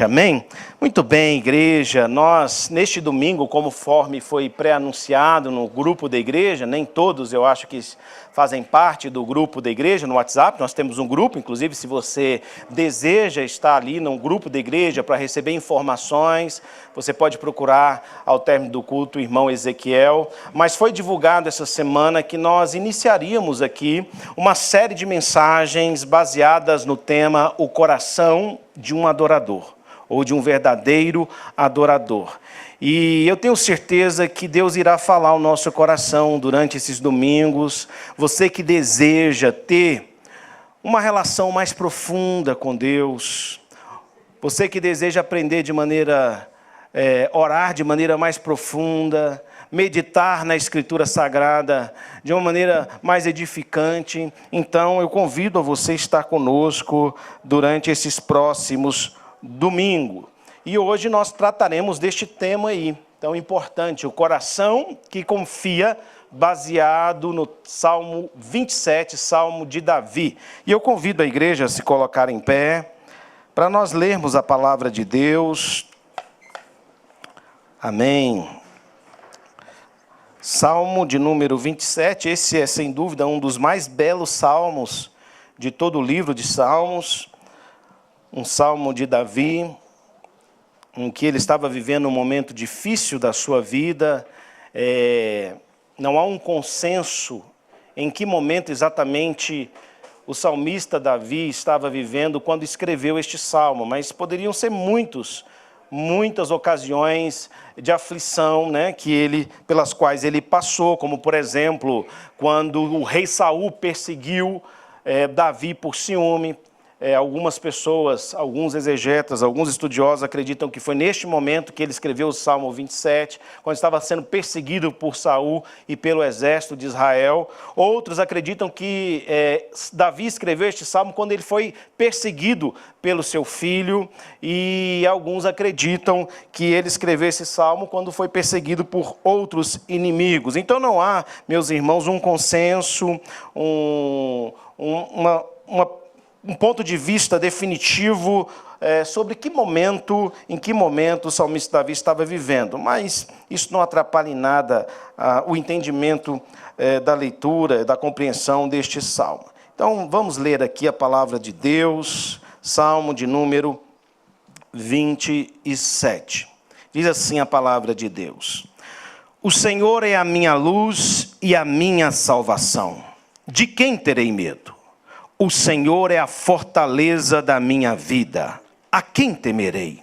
Amém? Muito bem, igreja. Nós, neste domingo, conforme foi pré-anunciado no grupo da igreja, nem todos eu acho que fazem parte do grupo da igreja no WhatsApp, nós temos um grupo, inclusive se você deseja estar ali no grupo da igreja para receber informações, você pode procurar ao término do culto o irmão Ezequiel, mas foi divulgado essa semana que nós iniciaríamos aqui uma série de mensagens baseadas no tema O Coração de um Adorador, ou de um verdadeiro adorador. E eu tenho certeza que Deus irá falar ao nosso coração durante esses domingos. Você que deseja ter uma relação mais profunda com Deus, você que deseja aprender de maneira, orar de maneira mais profunda, meditar na Escritura Sagrada de uma maneira mais edificante, então eu convido a você a estar conosco durante esses próximos domingo. E hoje nós trataremos deste tema aí, tão importante, o coração que confia, baseado no Salmo 27, Salmo de Davi. E eu convido a igreja a se colocar em pé, para nós lermos a palavra de Deus. Amém. Salmo de número 27, esse é sem dúvida um dos mais belos salmos de todo o livro de Salmos. Um salmo de Davi, em que ele estava vivendo um momento difícil da sua vida. Não há um consenso em que momento exatamente o salmista Davi estava vivendo quando escreveu este salmo, mas poderiam ser muitas ocasiões de aflição, né, pelas quais ele passou, como por exemplo, quando o rei Saul perseguiu Davi por ciúme. Algumas pessoas, alguns exegetas, alguns estudiosos acreditam que foi neste momento que ele escreveu o Salmo 27, quando estava sendo perseguido por Saul e pelo exército de Israel. Outros acreditam que Davi escreveu este salmo quando ele foi perseguido pelo seu filho, e alguns acreditam que ele escreveu esse salmo quando foi perseguido por outros inimigos. Então não há, meus irmãos, um consenso, um ponto de vista definitivo sobre em que momento o salmista Davi estava vivendo. Mas isso não atrapalha em nada o entendimento da leitura, da compreensão deste salmo. Então, vamos ler aqui a palavra de Deus, Salmo de número 27. Diz assim a palavra de Deus: O Senhor é a minha luz e a minha salvação. De quem terei medo? O Senhor é a fortaleza da minha vida. A quem temerei?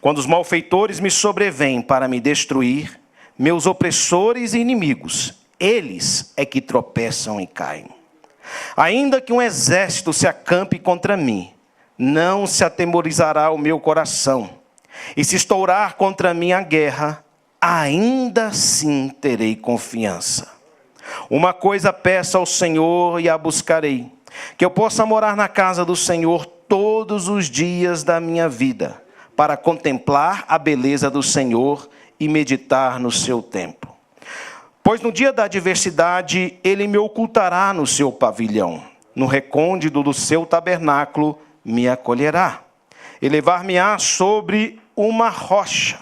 Quando os malfeitores me sobrevêm para me destruir, meus opressores e inimigos, eles é que tropeçam e caem. Ainda que um exército se acampe contra mim, não se atemorizará o meu coração. E se estourar contra mim a guerra, ainda assim terei confiança. Uma coisa peço ao Senhor e a buscarei, que eu possa morar na casa do Senhor todos os dias da minha vida, para contemplar a beleza do Senhor e meditar no seu templo. Pois no dia da adversidade, ele me ocultará no seu pavilhão, no recôndito do seu tabernáculo me acolherá. Elevar-me-á sobre uma rocha.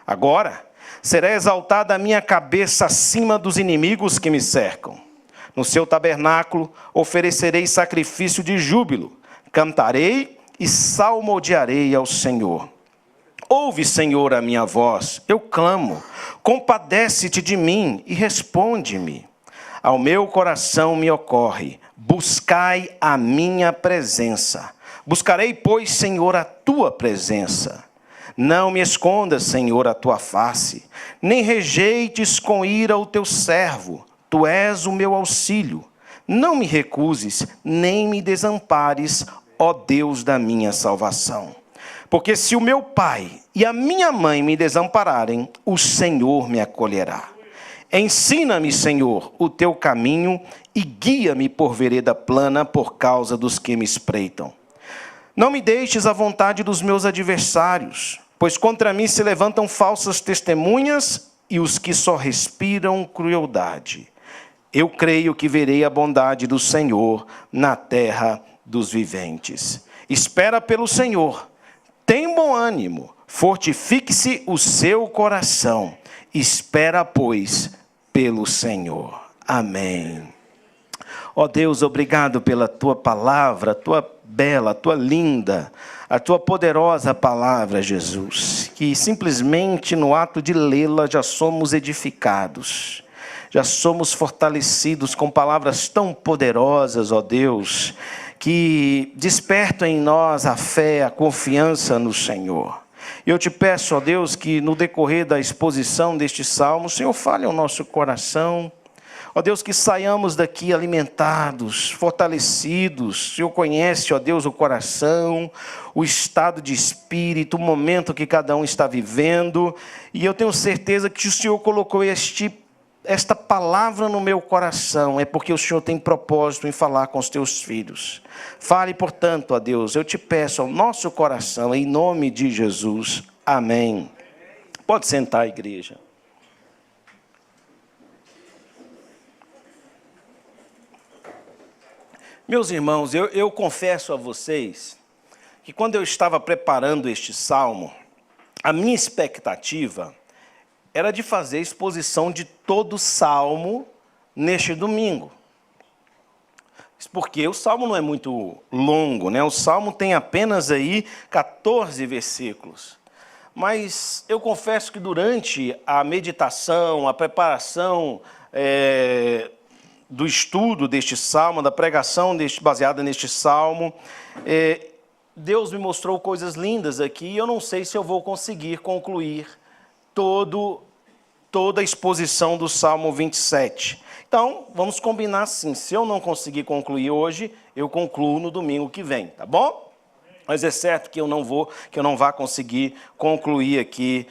Agora será exaltada a minha cabeça acima dos inimigos que me cercam. No seu tabernáculo oferecerei sacrifício de júbilo, cantarei e salmodiarei ao Senhor. Ouve, Senhor, a minha voz, eu clamo, compadece-te de mim e responde-me. Ao meu coração me ocorre, buscai a minha presença. Buscarei, pois, Senhor, a tua presença. Não me escondas, Senhor, a tua face, nem rejeites com ira o teu servo. Tu és o meu auxílio. Não me recuses, nem me desampares, ó Deus da minha salvação. Porque se o meu pai e a minha mãe me desampararem, o Senhor me acolherá. Ensina-me, Senhor, o teu caminho e guia-me por vereda plana por causa dos que me espreitam. Não me deixes à vontade dos meus adversários, pois contra mim se levantam falsas testemunhas e os que só respiram crueldade. Eu creio que verei a bondade do Senhor na terra dos viventes. Espera pelo Senhor, Tem bom ânimo, fortifique-se o seu coração. Espera, pois, pelo Senhor. Amém. Ó Deus, obrigado pela tua palavra, a tua bela, a tua linda, a tua poderosa palavra, Jesus, que simplesmente no ato de lê-la já somos edificados, já somos fortalecidos com palavras tão poderosas, ó Deus, que despertam em nós a fé, a confiança no Senhor. Eu te peço, ó Deus, que no decorrer da exposição deste salmo, o Senhor fale ao nosso coração. Ó Deus, que saiamos daqui alimentados, fortalecidos. O Senhor conhece, ó Deus, o coração, o estado de espírito, o momento que cada um está vivendo. E eu tenho certeza que o Senhor colocou esta palavra no meu coração, é porque o Senhor tem propósito em falar com os teus filhos. Fale, portanto, ó Deus, eu te peço ao nosso coração, em nome de Jesus. Amém. Pode sentar, igreja. Meus irmãos, eu confesso a vocês que quando eu estava preparando este salmo, a minha expectativa era de fazer exposição de todo o salmo neste domingo. Porque o salmo não é muito longo, né? O salmo tem apenas aí 14 versículos. Mas eu confesso que durante a meditação, a preparação do estudo deste salmo, da pregação baseada neste salmo, Deus me mostrou coisas lindas aqui, e eu não sei se eu vou conseguir concluir toda a exposição do Salmo 27. Então, vamos combinar assim, se eu não conseguir concluir hoje, eu concluo no domingo que vem, tá bom? Mas é certo que eu não vá conseguir concluir aqui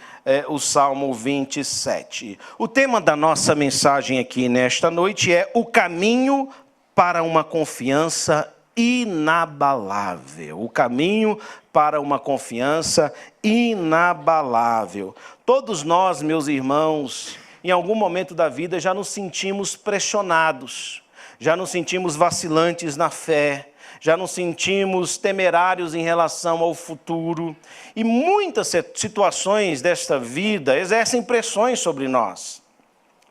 o Salmo 27. O tema da nossa mensagem aqui nesta noite é o caminho para uma confiança inabalável. O caminho para uma confiança inabalável. Todos nós, meus irmãos, em algum momento da vida já nos sentimos pressionados, já nos sentimos vacilantes na fé, já nos sentimos temerários em relação ao futuro. E muitas situações desta vida exercem pressões sobre nós.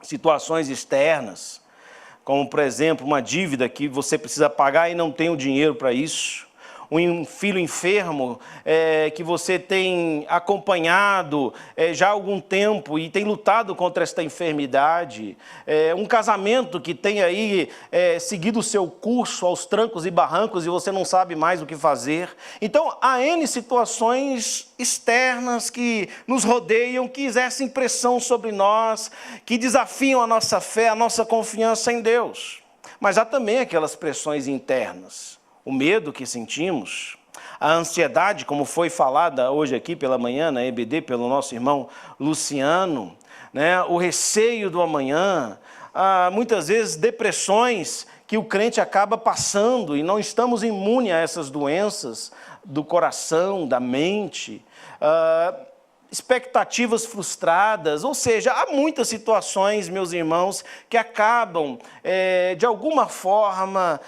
Situações externas, como, por exemplo, uma dívida que você precisa pagar e não tem o dinheiro para isso. Um filho enfermo que você tem acompanhado já há algum tempo e tem lutado contra esta enfermidade. Um casamento que tem aí seguido o seu curso aos trancos e barrancos e você não sabe mais o que fazer. Então, há N situações externas que nos rodeiam, que exercem pressão sobre nós, que desafiam a nossa fé, a nossa confiança em Deus. Mas há também aquelas pressões internas. O medo que sentimos, a ansiedade, como foi falada hoje aqui pela manhã, na EBD, pelo nosso irmão Luciano, né? O receio do amanhã, muitas vezes depressões que o crente acaba passando e não estamos imunes a essas doenças do coração, da mente, expectativas frustradas, ou seja, há muitas situações, meus irmãos, que acabam, de alguma forma,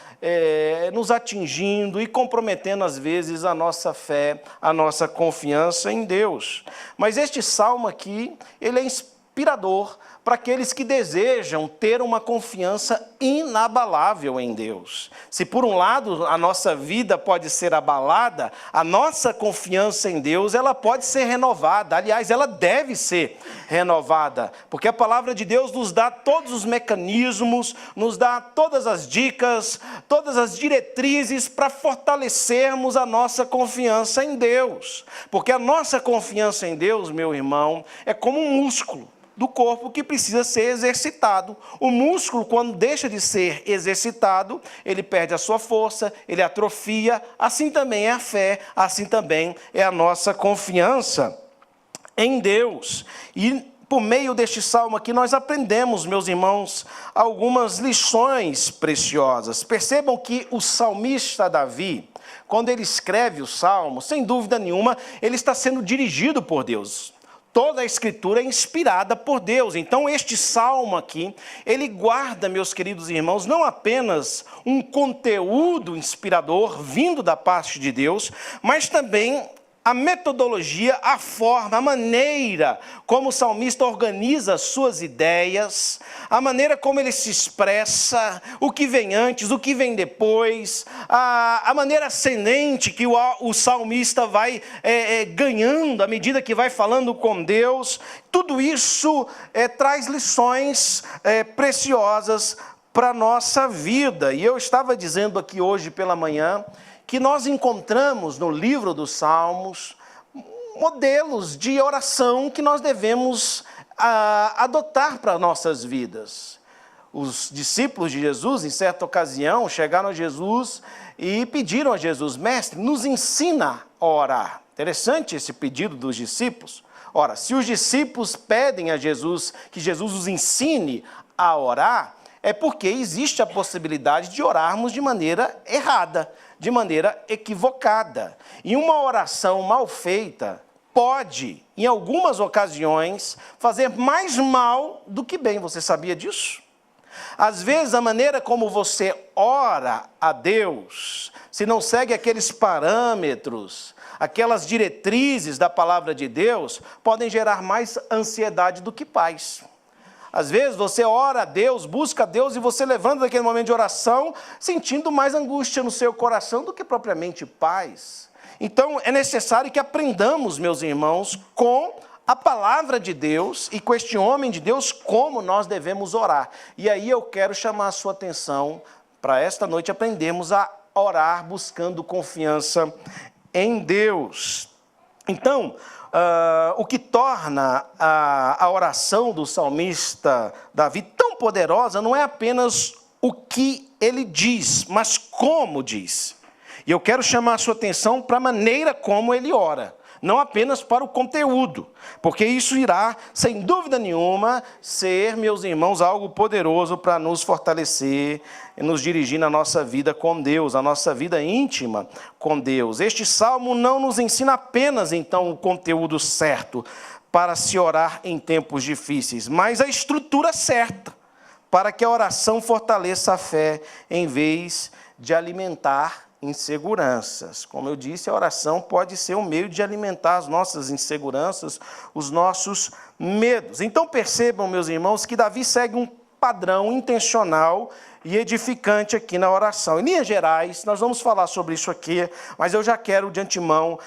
nos atingindo e comprometendo, às vezes, a nossa fé, a nossa confiança em Deus. Mas este salmo aqui, ele é inspirador para aqueles que desejam ter uma confiança inabalável em Deus. Se por um lado a nossa vida pode ser abalada, a nossa confiança em Deus, ela pode ser renovada. Aliás, ela deve ser renovada, porque a palavra de Deus nos dá todos os mecanismos, nos dá todas as dicas, todas as diretrizes para fortalecermos a nossa confiança em Deus. Porque a nossa confiança em Deus, meu irmão, é como um músculo do corpo que precisa ser exercitado. O músculo, quando deixa de ser exercitado, ele perde a sua força, ele atrofia. Assim também é a fé, assim também é a nossa confiança em Deus. E por meio deste salmo aqui, nós aprendemos, meus irmãos, algumas lições preciosas. Percebam que o salmista Davi, quando ele escreve o salmo, sem dúvida nenhuma, ele está sendo dirigido por Deus. Toda a Escritura é inspirada por Deus. Então, este salmo aqui, ele guarda, meus queridos irmãos, não apenas um conteúdo inspirador vindo da parte de Deus, mas também a metodologia, a forma, a maneira como o salmista organiza as suas ideias, a maneira como ele se expressa, o que vem antes, o que vem depois, a maneira ascendente que o salmista vai ganhando à medida que vai falando com Deus. Tudo isso traz lições preciosas para a nossa vida. E eu estava dizendo aqui hoje pela manhã que nós encontramos no livro dos Salmos modelos de oração que nós devemos adotar para nossas vidas. Os discípulos de Jesus, em certa ocasião, chegaram a Jesus e pediram a Jesus: mestre, nos ensina a orar. Interessante esse pedido dos discípulos. Ora, se os discípulos pedem a Jesus que Jesus os ensine a orar, é porque existe a possibilidade de orarmos de maneira errada, de maneira equivocada. E uma oração mal feita pode, em algumas ocasiões, fazer mais mal do que bem. Você sabia disso? Às vezes, a maneira como você ora a Deus, se não segue aqueles parâmetros, aquelas diretrizes da palavra de Deus, podem gerar mais ansiedade do que paz. Às vezes você ora a Deus, busca a Deus e você levanta daquele momento de oração sentindo mais angústia no seu coração do que propriamente paz. Então é necessário que aprendamos, meus irmãos, com a palavra de Deus e com este homem de Deus como nós devemos orar. E aí eu quero chamar a sua atenção para esta noite aprendermos a orar buscando confiança em Deus. Então, o que torna a oração do salmista Davi tão poderosa não é apenas o que ele diz, mas como diz. E eu quero chamar a sua atenção para a maneira como ele ora, não apenas para o conteúdo, porque isso irá, sem dúvida nenhuma, ser, meus irmãos, algo poderoso para nos fortalecer e nos dirigir na nossa vida com Deus, a nossa vida íntima com Deus. Este salmo não nos ensina apenas, então, o conteúdo certo para se orar em tempos difíceis, mas a estrutura certa para que a oração fortaleça a fé em vez de alimentar inseguranças. Como eu disse, a oração pode ser um meio de alimentar as nossas inseguranças, os nossos medos. Então percebam, meus irmãos, que Davi segue um padrão intencional e edificante aqui na oração. Em linhas gerais, nós vamos falar sobre isso aqui, mas eu já quero de antemão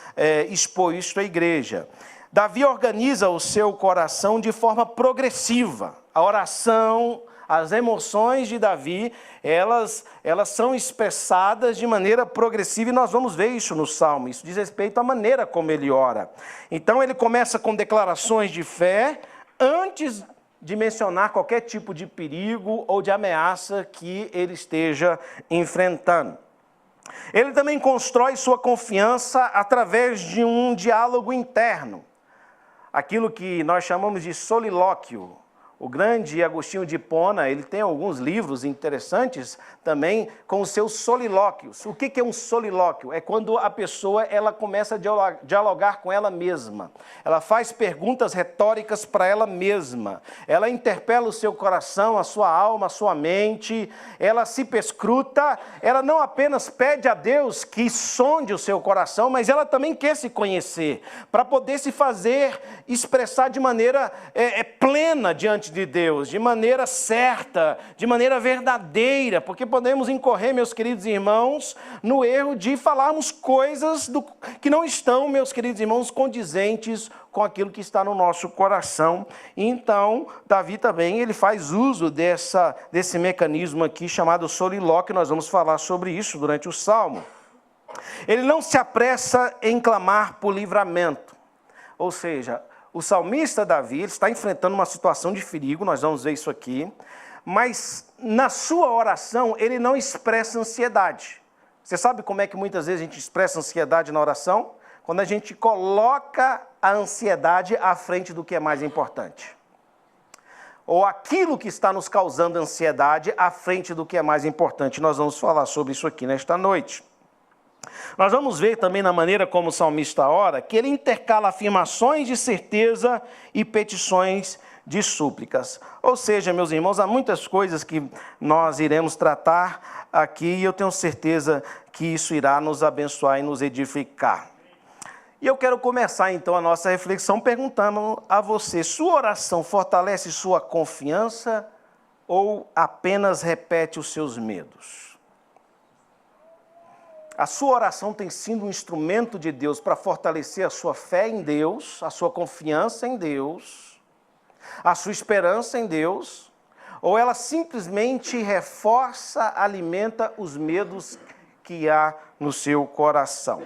expor isso à igreja. Davi organiza o seu coração de forma progressiva. A oração, as emoções de Davi, elas são expressadas de maneira progressiva e nós vamos ver isso no Salmo. Isso diz respeito à maneira como ele ora. Então ele começa com declarações de fé antes de mencionar qualquer tipo de perigo ou de ameaça que ele esteja enfrentando. Ele também constrói sua confiança através de um diálogo interno. Aquilo que nós chamamos de solilóquio. O grande Agostinho de Hipona, ele tem alguns livros interessantes também com os seus solilóquios. O que é um solilóquio? É quando a pessoa ela começa a dialogar com ela mesma. Ela faz perguntas retóricas para ela mesma. Ela interpela o seu coração, a sua alma, a sua mente. Ela se perscruta. Ela não apenas pede a Deus que sonde o seu coração, mas ela também quer se conhecer, para poder se fazer expressar de maneira plena diante de Deus, de maneira certa, de maneira verdadeira, porque podemos incorrer, meus queridos irmãos, no erro de falarmos coisas que não estão, meus queridos irmãos, condizentes com aquilo que está no nosso coração. Então, Davi também ele faz uso desse mecanismo aqui chamado solilóquio, nós vamos falar sobre isso durante o Salmo. Ele não se apressa em clamar por livramento, ou seja, o salmista Davi ele está enfrentando uma situação de perigo, nós vamos ver isso aqui, mas na sua oração ele não expressa ansiedade. Você sabe como é que muitas vezes a gente expressa ansiedade na oração? Quando a gente coloca a ansiedade à frente do que é mais importante. Ou aquilo que está nos causando ansiedade à frente do que é mais importante. Nós vamos falar sobre isso aqui nesta noite. Nós vamos ver também na maneira como o salmista ora, que ele intercala afirmações de certeza e petições de súplicas. Ou seja, meus irmãos, há muitas coisas que nós iremos tratar aqui e eu tenho certeza que isso irá nos abençoar e nos edificar. E eu quero começar então a nossa reflexão perguntando a você: sua oração fortalece sua confiança ou apenas repete os seus medos? A sua oração tem sido um instrumento de Deus para fortalecer a sua fé em Deus, a sua confiança em Deus, a sua esperança em Deus, ou ela simplesmente reforça, alimenta os medos que há no seu coração?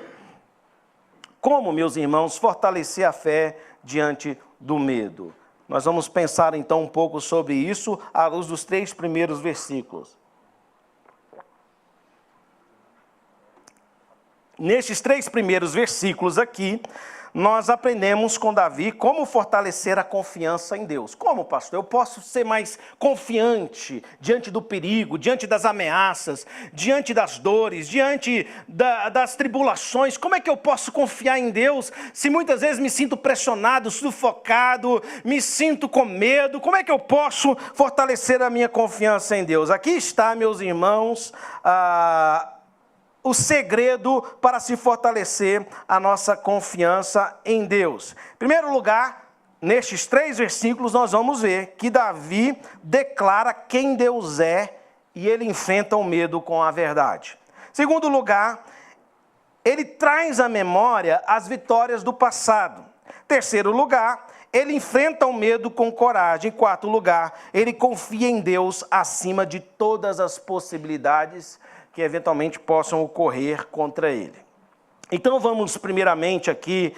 Como, meus irmãos, fortalecer a fé diante do medo? Nós vamos pensar então um pouco sobre isso à luz dos 3 primeiros versículos. Nestes 3 primeiros versículos aqui, nós aprendemos com Davi como fortalecer a confiança em Deus. Como, pastor? Eu posso ser mais confiante diante do perigo, diante das ameaças, diante das dores, diante das tribulações. Como é que eu posso confiar em Deus se muitas vezes me sinto pressionado, sufocado, me sinto com medo? Como é que eu posso fortalecer a minha confiança em Deus? Aqui está, meus irmãos, o segredo para se fortalecer a nossa confiança em Deus. Em primeiro lugar, nestes 3 versículos, nós vamos ver que Davi declara quem Deus é e ele enfrenta o medo com a verdade. Em segundo lugar, ele traz à memória as vitórias do passado. Em terceiro lugar, ele enfrenta o medo com coragem. Em quarto lugar, ele confia em Deus acima de todas as possibilidades que eventualmente possam ocorrer contra ele. Então vamos primeiramente aqui,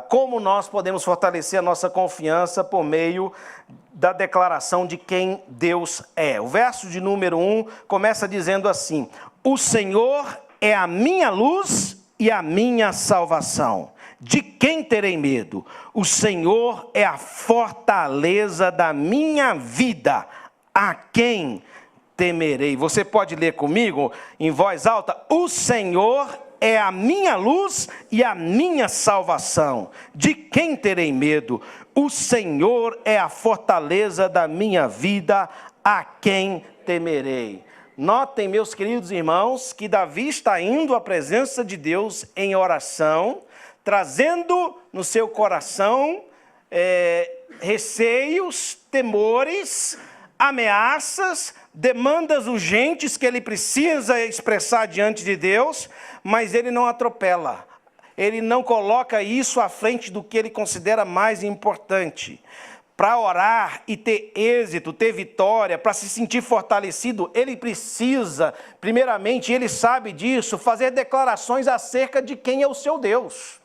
como nós podemos fortalecer a nossa confiança por meio da declaração de quem Deus é. O verso de número 1 começa dizendo assim: o Senhor é a minha luz e a minha salvação. De quem terei medo? O Senhor é a fortaleza da minha vida. A quem temerei? Você pode ler comigo em voz alta? O Senhor é a minha luz e a minha salvação. De quem terei medo? O Senhor é a fortaleza da minha vida. A quem temerei? Notem, meus queridos irmãos, que Davi está indo à presença de Deus em oração, trazendo no seu coração receios, temores, ameaças, demandas urgentes que ele precisa expressar diante de Deus, mas ele não atropela. Ele não coloca isso à frente do que ele considera mais importante. Para orar e ter êxito, ter vitória, para se sentir fortalecido, ele precisa, primeiramente, ele sabe disso, fazer declarações acerca de quem é o seu Deus,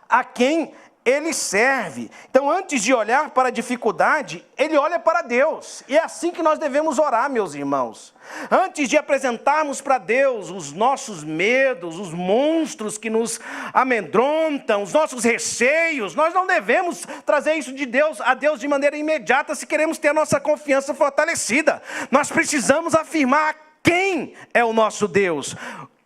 a quem ele serve. Então, antes de olhar para a dificuldade, ele olha para Deus. E é assim que nós devemos orar, meus irmãos. Antes de apresentarmos para Deus os nossos medos, os monstros que nos amedrontam, os nossos receios, nós não devemos trazer isso a Deus de maneira imediata se queremos ter a nossa confiança fortalecida. Nós precisamos afirmar quem é o nosso Deus,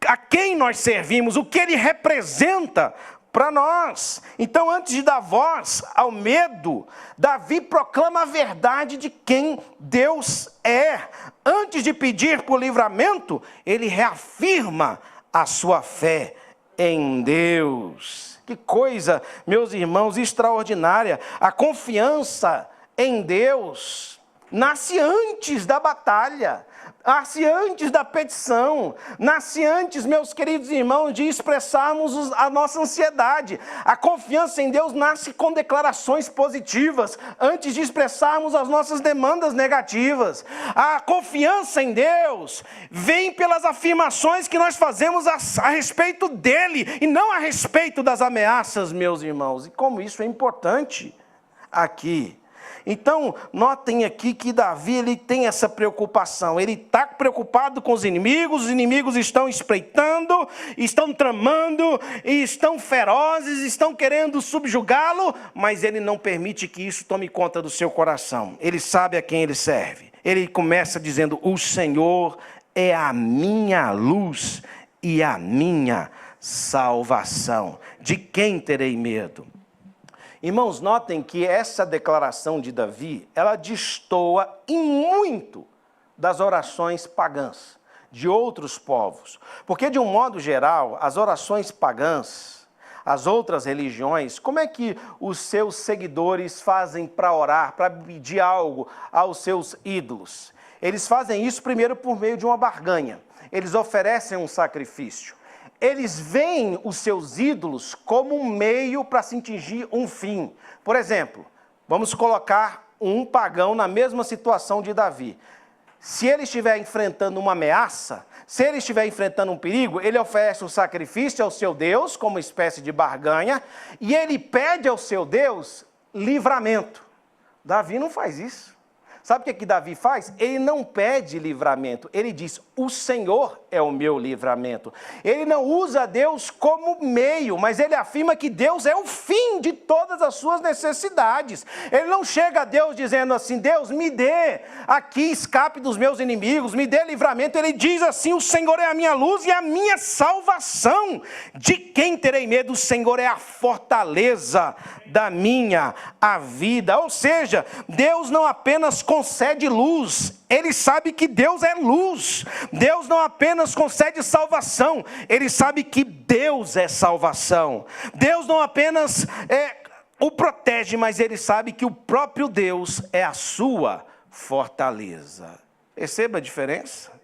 a quem nós servimos, o que ele representa para nós. Então, antes de dar voz ao medo, Davi proclama a verdade de quem Deus é. Antes de pedir por livramento, ele reafirma a sua fé em Deus. Que coisa, meus irmãos, extraordinária. A confiança em Deus nasce antes da batalha, nasce antes da petição, nasce antes, meus queridos irmãos, de expressarmos a nossa ansiedade. A confiança em Deus nasce com declarações positivas, antes de expressarmos as nossas demandas negativas. A confiança em Deus vem pelas afirmações que nós fazemos a respeito dele, e não a respeito das ameaças, meus irmãos. E como isso é importante aqui. Então, notem aqui que Davi ele tem essa preocupação. Ele está preocupado com os inimigos estão espreitando, estão tramando, estão ferozes, estão querendo subjugá-lo, mas ele não permite que isso tome conta do seu coração. Ele sabe a quem ele serve. Ele começa dizendo: o Senhor é a minha luz e a minha salvação. De quem terei medo? Irmãos, notem que essa declaração de Davi, ela destoa em muito das orações pagãs, de outros povos. Porque, de um modo geral, as orações pagãs, as outras religiões, como é que os seus seguidores fazem para orar, para pedir algo aos seus ídolos? Eles fazem isso primeiro por meio de uma barganha. Eles oferecem um sacrifício. Eles veem os seus ídolos como um meio para se atingir um fim. Por exemplo, vamos colocar um pagão na mesma situação de Davi. Se ele estiver enfrentando uma ameaça, se ele estiver enfrentando um perigo, ele oferece um sacrifício ao seu Deus, como uma espécie de barganha, e ele pede ao seu Deus livramento. Davi não faz isso. Sabe o que Davi faz? Ele não pede livramento, ele diz, o Senhor é o meu livramento. Ele não usa Deus como meio, mas ele afirma que Deus é o fim de todas as suas necessidades. Ele não chega a Deus dizendo assim, Deus me dê aqui escape dos meus inimigos, me dê livramento. Ele diz assim, o Senhor é a minha luz e a minha salvação. De quem terei medo? O Senhor é a fortaleza da minha vida. Ou seja, Deus não apenas concede luz, ele sabe que Deus é luz. Deus não apenas concede salvação, ele sabe que Deus é salvação. Deus não apenas o protege, mas ele sabe que o próprio Deus é a sua fortaleza. Perceba a diferença?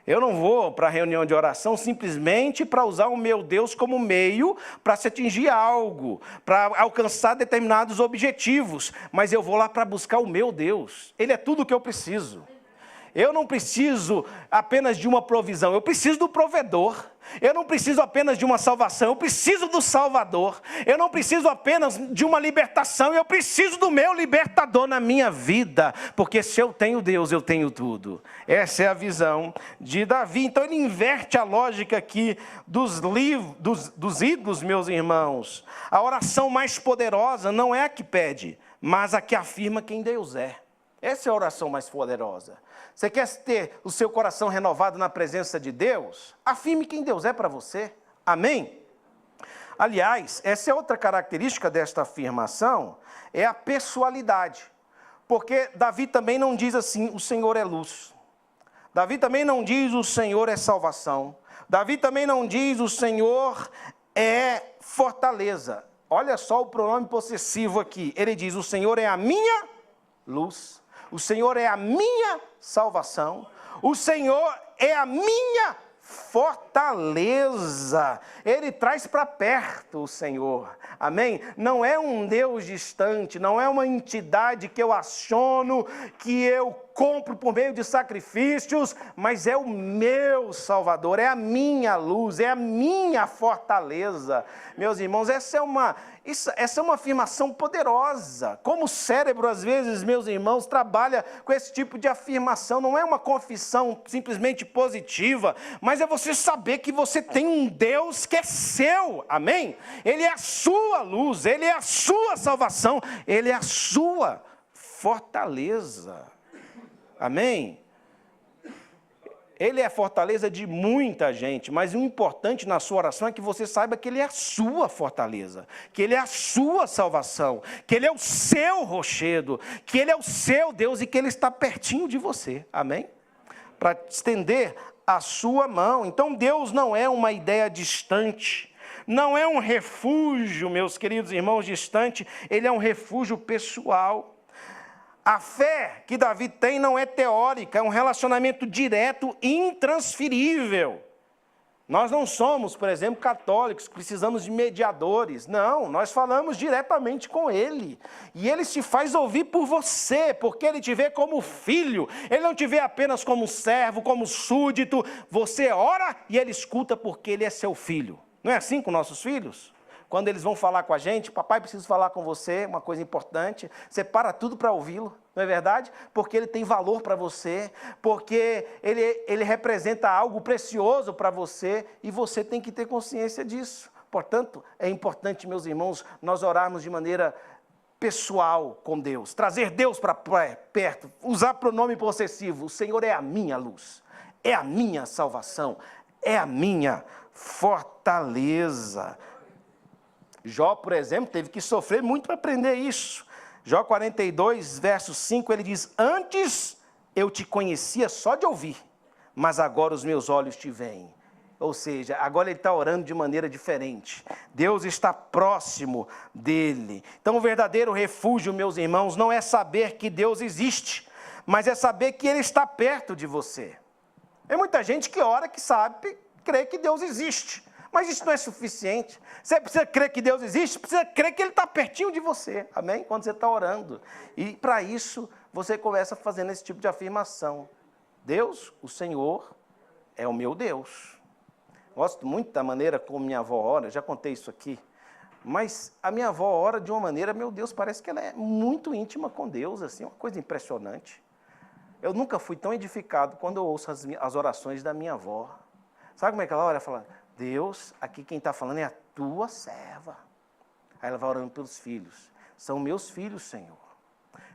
Eu não vou para a reunião de oração simplesmente para usar o meu Deus como meio para se atingir algo, para alcançar determinados objetivos, mas eu vou lá para buscar o meu Deus. Ele é tudo o que eu preciso. Eu não preciso apenas de uma provisão, eu preciso do provedor. Eu não preciso apenas de uma salvação, eu preciso do Salvador. Eu não preciso apenas de uma libertação, eu preciso do meu libertador na minha vida. Porque se eu tenho Deus, eu tenho tudo. Essa é a visão de Davi. Então ele inverte a lógica aqui dos ídolos, meus irmãos. A oração mais poderosa não é a que pede, mas a que afirma quem Deus é. Essa é a oração mais poderosa. Você quer ter o seu coração renovado na presença de Deus? Afirme quem Deus é para você. Amém? Aliás, essa é outra característica desta afirmação, é a pessoalidade. Porque Davi também não diz assim, o Senhor é luz. Davi também não diz, o Senhor é salvação. Davi também não diz, o Senhor é fortaleza. Olha só o pronome possessivo aqui. Ele diz, o Senhor é a minha luz. O Senhor é a minha salvação. O Senhor é a minha fortaleza. Ele traz para perto o Senhor. Amém? Não é um Deus distante, não é uma entidade que eu aciono, que eu compro por meio de sacrifícios, mas é o meu Salvador, é a minha luz, é a minha fortaleza. Meus irmãos, essa é uma afirmação poderosa. Como o cérebro, às vezes, meus irmãos, trabalha com esse tipo de afirmação. Não é uma confissão simplesmente positiva, mas é você saber que você tem um Deus que é seu. Amém? Ele é a sua luz, ele é a sua salvação, ele é a sua fortaleza. Amém? Ele é a fortaleza de muita gente, mas o importante na sua oração é que você saiba que ele é a sua fortaleza, que ele é a sua salvação, que ele é o seu rochedo, que ele é o seu Deus e que ele está pertinho de você. Amém? Para estender a sua mão. Então Deus não é uma ideia distante, não é um refúgio, meus queridos irmãos, distante, ele é um refúgio pessoal. A fé que Davi tem não é teórica, é um relacionamento direto e intransferível. Nós não somos, por exemplo, católicos, precisamos de mediadores. Não, nós falamos diretamente com Ele. E Ele se faz ouvir por você, porque Ele te vê como filho. Ele não te vê apenas como servo, como súdito. Você ora e Ele escuta porque Ele é seu filho. Não é assim com nossos filhos? Quando eles vão falar com a gente, papai, preciso falar com você, uma coisa importante, você para tudo para ouvi-lo, não é verdade? Porque ele tem valor para você, porque ele representa algo precioso para você, e você tem que ter consciência disso. Portanto, é importante, meus irmãos, nós orarmos de maneira pessoal com Deus, trazer Deus para perto, usar pronome possessivo, o Senhor é a minha luz, é a minha salvação, é a minha fortaleza. Jó, por exemplo, teve que sofrer muito para aprender isso. Jó 42, verso 5, ele diz, antes eu te conhecia só de ouvir, mas agora os meus olhos te veem. Ou seja, agora ele está orando de maneira diferente. Deus está próximo dele. Então o verdadeiro refúgio, meus irmãos, não é saber que Deus existe, mas é saber que ele está perto de você. Tem muita gente que ora, que sabe, crê que Deus existe. Mas isso não é suficiente. Você precisa crer que Deus existe, precisa crer que ele está pertinho de você. Amém? Quando você está orando. E para isso, você começa fazendo esse tipo de afirmação. Deus, o Senhor, é o meu Deus. Gosto muito da maneira como minha avó ora, já contei isso aqui. Mas a minha avó ora de uma maneira, meu Deus, parece que ela é muito íntima com Deus, assim, uma coisa impressionante. Eu nunca fui tão edificado quando eu ouço as orações da minha avó. Sabe como é que ela ora? Ela fala, Deus, aqui quem está falando é a tua serva. Aí ela vai orando pelos filhos. São meus filhos, Senhor.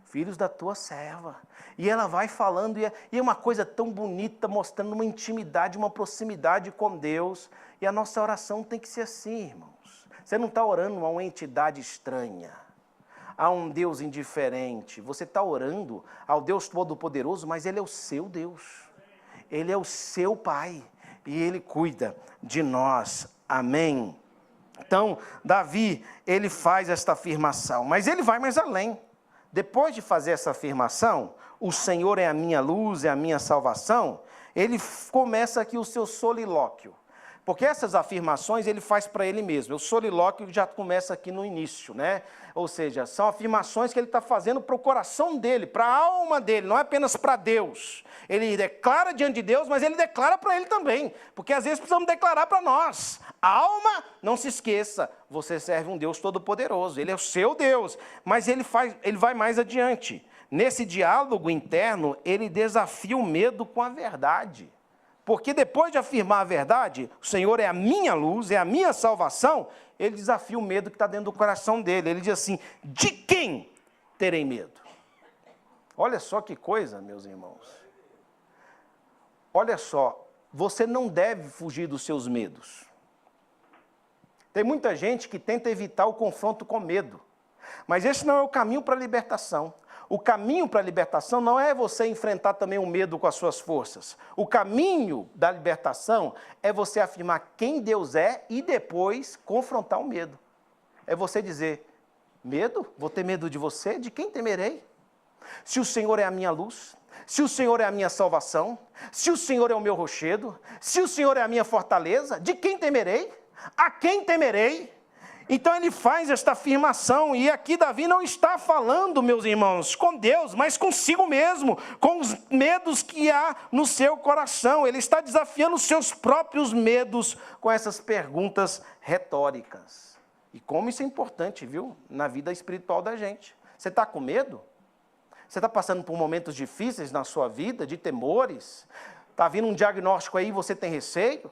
Filhos da tua serva. E ela vai falando, e é uma coisa tão bonita, mostrando uma intimidade, uma proximidade com Deus. E a nossa oração tem que ser assim, irmãos. Você não está orando a uma entidade estranha, a um Deus indiferente. Você está orando ao Deus Todo-Poderoso, mas Ele é o seu Deus. Ele é o seu Pai. E Ele cuida de nós. Amém? Então, Davi, ele faz esta afirmação, mas ele vai mais além. Depois de fazer essa afirmação, o Senhor é a minha luz, é a minha salvação, ele começa aqui o seu solilóquio. Porque essas afirmações ele faz para ele mesmo. O solilóquio já começa aqui no início, né? Ou seja, são afirmações que ele está fazendo para o coração dele, para a alma dele, não é apenas para Deus. Ele declara diante de Deus, mas ele declara para ele também. Porque às vezes precisamos declarar para nós. A alma, não se esqueça, você serve um Deus todo-poderoso, Ele é o seu Deus. Mas ele vai mais adiante. Nesse diálogo interno, ele desafia o medo com a verdade. Porque depois de afirmar a verdade, o Senhor é a minha luz, é a minha salvação, ele desafia o medo que está dentro do coração dele. Ele diz assim, de quem terei medo? Olha só que coisa, meus irmãos. Olha só, você não deve fugir dos seus medos. Tem muita gente que tenta evitar o confronto com medo. Mas esse não é o caminho para a libertação. O caminho para a libertação não é você enfrentar também o medo com as suas forças. O caminho da libertação é você afirmar quem Deus é e depois confrontar o medo. É você dizer, medo? Vou ter medo de você? De quem temerei? Se o Senhor é a minha luz, se o Senhor é a minha salvação, se o Senhor é o meu rochedo, se o Senhor é a minha fortaleza, de quem temerei? A quem temerei? Então ele faz esta afirmação, e aqui Davi não está falando, meus irmãos, com Deus, mas consigo mesmo, com os medos que há no seu coração. Ele está desafiando os seus próprios medos com essas perguntas retóricas. E como isso é importante, viu, na vida espiritual da gente. Você está com medo? Você está passando por momentos difíceis na sua vida, de temores? Está vindo um diagnóstico aí e você tem receio?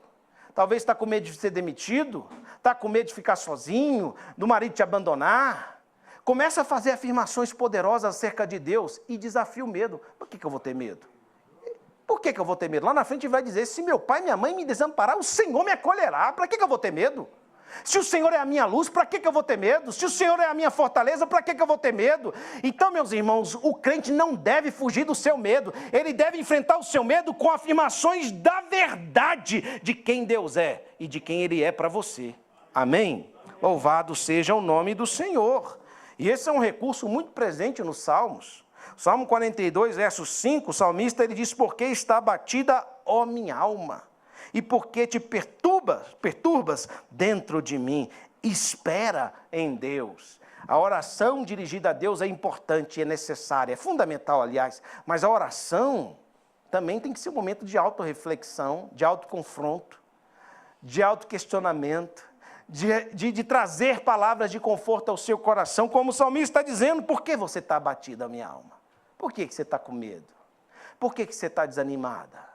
Talvez está com medo de ser demitido, está com medo de ficar sozinho, do marido te abandonar. Começa a fazer afirmações poderosas acerca de Deus e desafia o medo. Por que eu vou ter medo? Por que eu vou ter medo? Lá na frente ele vai dizer, se meu pai e minha mãe me desamparar, o Senhor me acolherá. Para que eu vou ter medo? Se o Senhor é a minha luz, para que eu vou ter medo? Se o Senhor é a minha fortaleza, para que eu vou ter medo? Então, meus irmãos, o crente não deve fugir do seu medo. Ele deve enfrentar o seu medo com afirmações da verdade de quem Deus é e de quem Ele é para você. Amém? Louvado seja o nome do Senhor. E esse é um recurso muito presente nos Salmos. Salmo 42, verso 5, o salmista ele diz, porque está abatida, ó minha alma, e porque te perturbas dentro de mim, espera em Deus. A oração dirigida a Deus é importante, é necessária, é fundamental, aliás, mas a oração também tem que ser um momento de autorreflexão, de autoconfronto, de autoquestionamento, de trazer palavras de conforto ao seu coração, como o salmista está dizendo, por que você está abatida, minha alma? Por que você está com medo? Por que você está desanimada?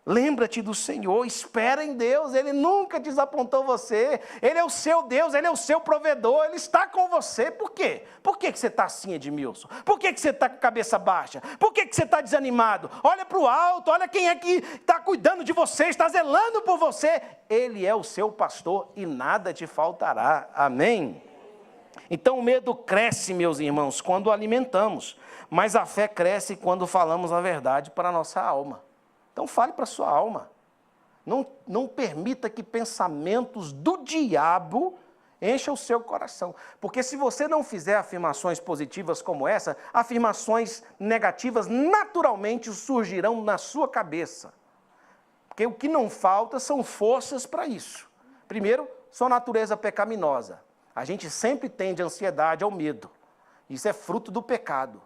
Lembra-te do Senhor, espera em Deus, Ele nunca desapontou você, Ele é o seu Deus, Ele é o seu provedor, Ele está com você. Por quê? Por que você está assim, Edmilson? Por que você está com a cabeça baixa? Por que você está desanimado? Olha para o alto, olha quem é que está cuidando de você, está zelando por você. Ele é o seu pastor e nada te faltará. Amém? Então o medo cresce, meus irmãos, quando o alimentamos, mas a fé cresce quando falamos a verdade para a nossa alma. Então fale para a sua alma. Não permita que pensamentos do diabo encham o seu coração. Porque se você não fizer afirmações positivas como essa, afirmações negativas naturalmente surgirão na sua cabeça. Porque o que não falta são forças para isso. Primeiro, sua natureza pecaminosa. A gente sempre tende a ansiedade ao medo. Isso é fruto do pecado.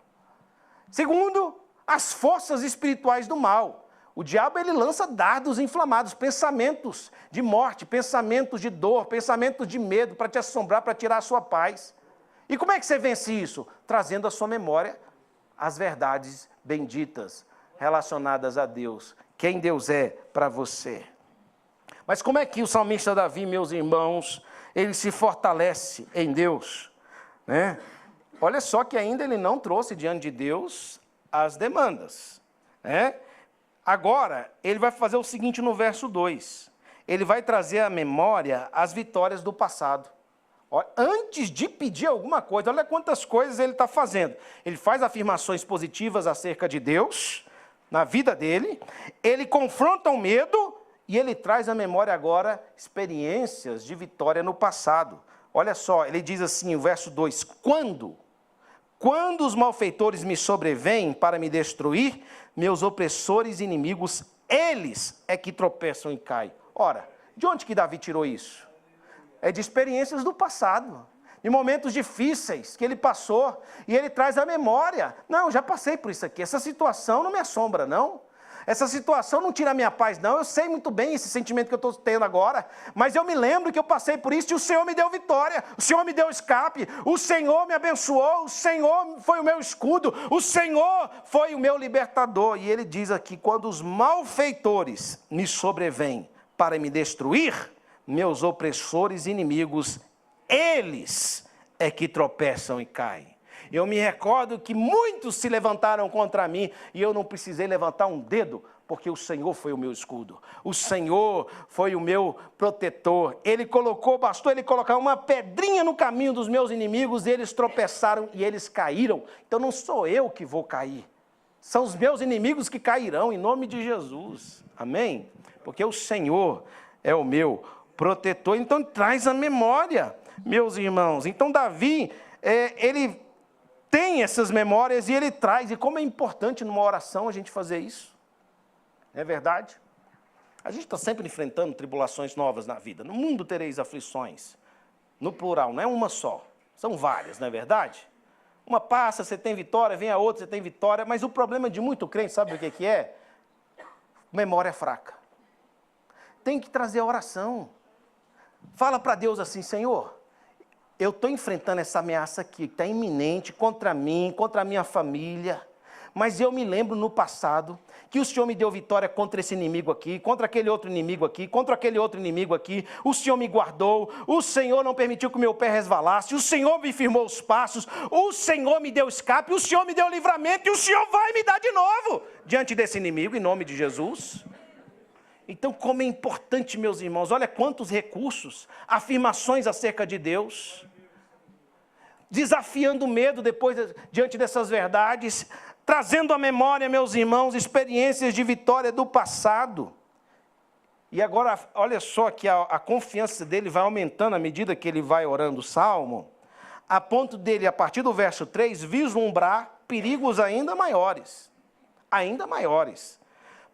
Segundo, as forças espirituais do mal. O diabo, ele lança dardos inflamados, pensamentos de morte, pensamentos de dor, pensamentos de medo para te assombrar, para tirar a sua paz. E como é que você vence isso? Trazendo à sua memória as verdades benditas relacionadas a Deus. Quem Deus é para você. Mas como é que o salmista Davi, meus irmãos, ele se fortalece em Deus, né? Olha só que ainda ele não trouxe diante de Deus as demandas, né? Agora, ele vai fazer o seguinte no verso 2. Ele vai trazer à memória as vitórias do passado. Olha, antes de pedir alguma coisa, olha quantas coisas ele está fazendo. Ele faz afirmações positivas acerca de Deus, na vida dele. Ele confronta o medo e ele traz à memória agora experiências de vitória no passado. Olha só, ele diz assim, o verso 2, Quando os malfeitores me sobrevêm para me destruir, meus opressores e inimigos, eles é que tropeçam e caem. Ora, de onde que Davi tirou isso? É de experiências do passado, de momentos difíceis que ele passou, e ele traz à memória. Não, eu já passei por isso aqui, essa situação não me assombra, não. Essa situação não tira a minha paz, não. Eu sei muito bem esse sentimento que eu estou tendo agora, mas eu me lembro que eu passei por isso e o Senhor me deu vitória, o Senhor me deu escape, o Senhor me abençoou, o Senhor foi o meu escudo, o Senhor foi o meu libertador. E ele diz aqui, quando os malfeitores me sobrevêm para me destruir, meus opressores e inimigos, eles é que tropeçam e caem. Eu me recordo que muitos se levantaram contra mim e eu não precisei levantar um dedo, porque o Senhor foi o meu escudo. O Senhor foi o meu protetor. Bastou ele colocar uma pedrinha no caminho dos meus inimigos, e eles tropeçaram e eles caíram. Então não sou eu que vou cair. São os meus inimigos que cairão, em nome de Jesus. Amém? Porque o Senhor é o meu protetor. Então traz a memória, meus irmãos. Então Davi, ele tem essas memórias e ele traz. E como é importante numa oração a gente fazer isso. É verdade? A gente está sempre enfrentando tribulações novas na vida. No mundo tereis aflições. No plural, não é uma só. São várias, não é verdade? Uma passa, você tem vitória, vem a outra, você tem vitória. Mas o problema de muito crente, sabe o que é? Memória fraca. Tem que trazer a oração. Fala para Deus assim, Senhor, eu estou enfrentando essa ameaça aqui, que está iminente contra mim, contra a minha família, mas eu me lembro no passado que o Senhor me deu vitória contra esse inimigo aqui, contra aquele outro inimigo aqui, contra aquele outro inimigo aqui, o Senhor me guardou, o Senhor não permitiu que o meu pé resvalasse, o Senhor me firmou os passos, o Senhor me deu escape, o Senhor me deu livramento e o Senhor vai me dar de novo diante desse inimigo, em nome de Jesus. Então, como é importante, meus irmãos, olha quantos recursos, afirmações acerca de Deus, desafiando o medo diante dessas verdades, trazendo à memória, meus irmãos, experiências de vitória do passado. E agora, olha só que a confiança dele vai aumentando à medida que ele vai orando o Salmo, a ponto dele, a partir do verso 3, vislumbrar perigos ainda maiores,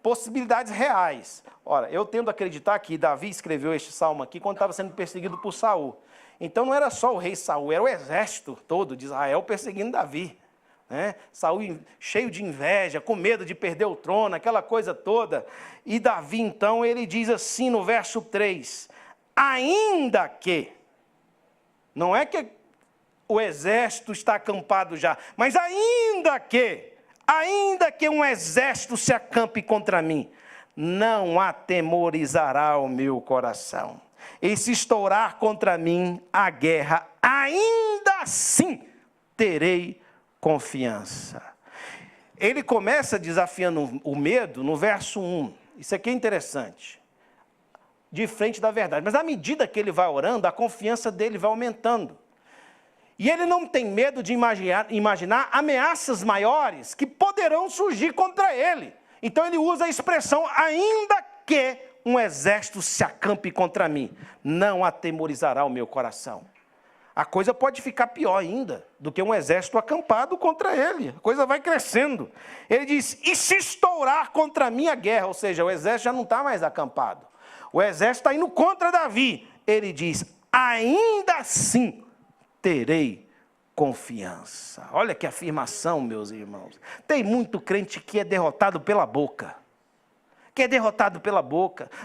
possibilidades reais. Ora, eu tendo a acreditar que Davi escreveu este salmo aqui quando estava sendo perseguido por Saul. Então não era só o rei Saul, era o exército todo de Israel perseguindo Davi, né? Saul cheio de inveja, com medo de perder o trono, aquela coisa toda. E Davi, então, ele diz assim no verso 3, ainda que, não é que o exército está acampado já, mas ainda que um exército se acampe contra mim, não atemorizará o meu coração. E se estourar contra mim a guerra, ainda assim terei confiança. Ele começa desafiando o medo no verso 1. Isso aqui é interessante. De frente da verdade. Mas à medida que ele vai orando, a confiança dele vai aumentando. E ele não tem medo de imaginar ameaças maiores que poderão surgir contra ele. Então ele usa a expressão, ainda que um exército se acampe contra mim, não atemorizará o meu coração. A coisa pode ficar pior ainda do que um exército acampado contra ele. A coisa vai crescendo. Ele diz, e se estourar contra mim a guerra, ou seja, o exército já não está mais acampado. O exército está indo contra Davi. Ele diz, ainda assim terei confiança. Olha que afirmação, meus irmãos. Tem muito crente que é derrotado pela boca.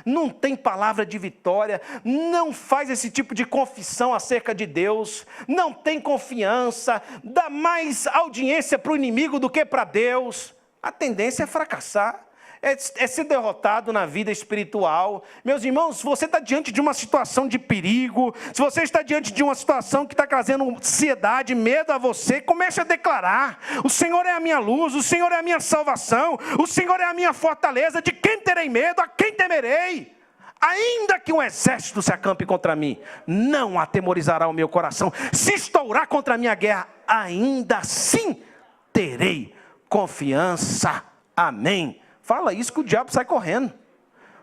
Não tem palavra de vitória, não faz esse tipo de confissão acerca de Deus, não tem confiança, dá mais audiência para o inimigo do que para Deus. A tendência é fracassar. É ser derrotado na vida espiritual. Meus irmãos, se você está diante de uma situação de perigo, se você está diante de uma situação que está trazendo ansiedade, medo a você, comece a declarar, o Senhor é a minha luz, o Senhor é a minha salvação, o Senhor é a minha fortaleza, de quem terei medo, a quem temerei? Ainda que um exército se acampe contra mim, não atemorizará o meu coração. Se estourar contra a minha guerra, ainda assim terei confiança. Amém. Fala isso que o diabo sai correndo.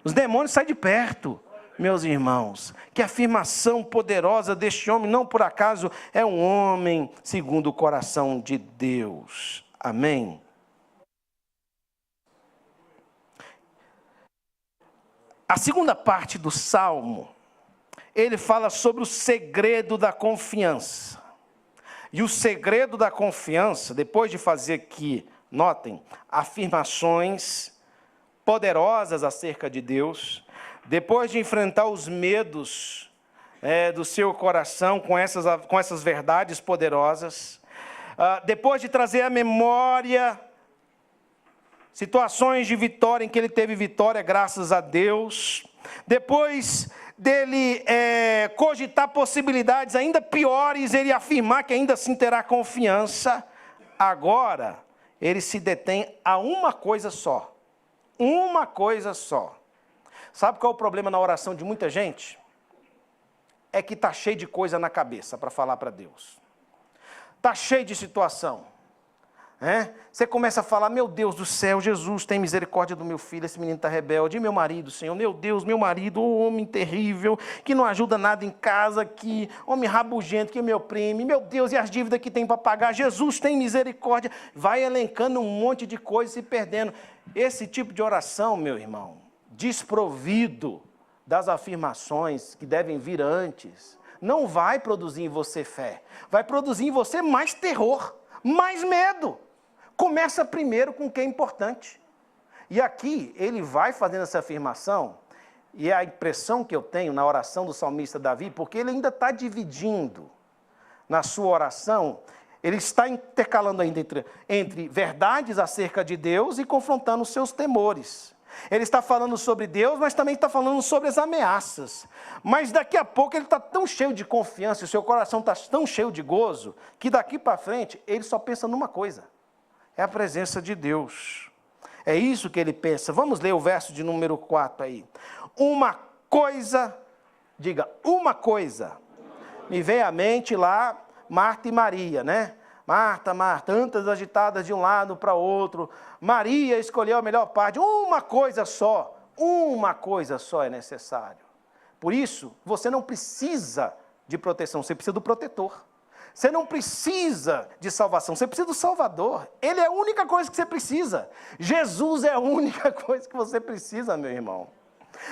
Os demônios saem de perto, meus irmãos. Que afirmação poderosa deste homem. Não por acaso é um homem segundo o coração de Deus. Amém. A segunda parte do Salmo, ele fala sobre o segredo da confiança. E o segredo da confiança, depois de fazer aqui, notem, afirmações poderosas acerca de Deus, depois de enfrentar os medos do seu coração com essas verdades poderosas, depois de trazer à memória situações de vitória em que ele teve vitória graças a Deus, depois dele cogitar possibilidades ainda piores, ele afirmar que ainda assim terá confiança, agora ele se detém a uma coisa só. Uma coisa só. Sabe qual é o problema na oração de muita gente? É que está cheio de coisa na cabeça para falar para Deus. Está cheio de situação. Você começa a falar, meu Deus do céu, Jesus, tem misericórdia do meu filho, esse menino está rebelde, e meu marido, Senhor, meu Deus, meu marido, homem terrível, que não ajuda nada em casa, que homem rabugento, que me oprime, meu Deus, e as dívidas que tem para pagar, Jesus, tem misericórdia. Vai elencando um monte de coisas e se perdendo. Esse tipo de oração, meu irmão, desprovido das afirmações que devem vir antes, não vai produzir em você fé, vai produzir em você mais terror, mais medo. Começa primeiro com o que é importante. E aqui ele vai fazendo essa afirmação, e é a impressão que eu tenho na oração do salmista Davi, porque ele ainda está dividindo na sua oração, ele está intercalando ainda entre verdades acerca de Deus e confrontando os seus temores. Ele está falando sobre Deus, mas também está falando sobre as ameaças. Mas daqui a pouco ele está tão cheio de confiança, o seu coração está tão cheio de gozo, que daqui para frente ele só pensa numa coisa. É a presença de Deus. É isso que ele pensa. Vamos ler o verso de número 4 aí. Uma coisa, diga, uma coisa. Me vem à mente lá Marta e Maria, né? Marta, tantas agitadas de um lado para o outro. Maria escolheu a melhor parte. Uma coisa só é necessário. Por isso, você não precisa de proteção, você precisa do protetor. Você não precisa de salvação, você precisa do Salvador. Ele é a única coisa que você precisa. Jesus é a única coisa que você precisa, meu irmão.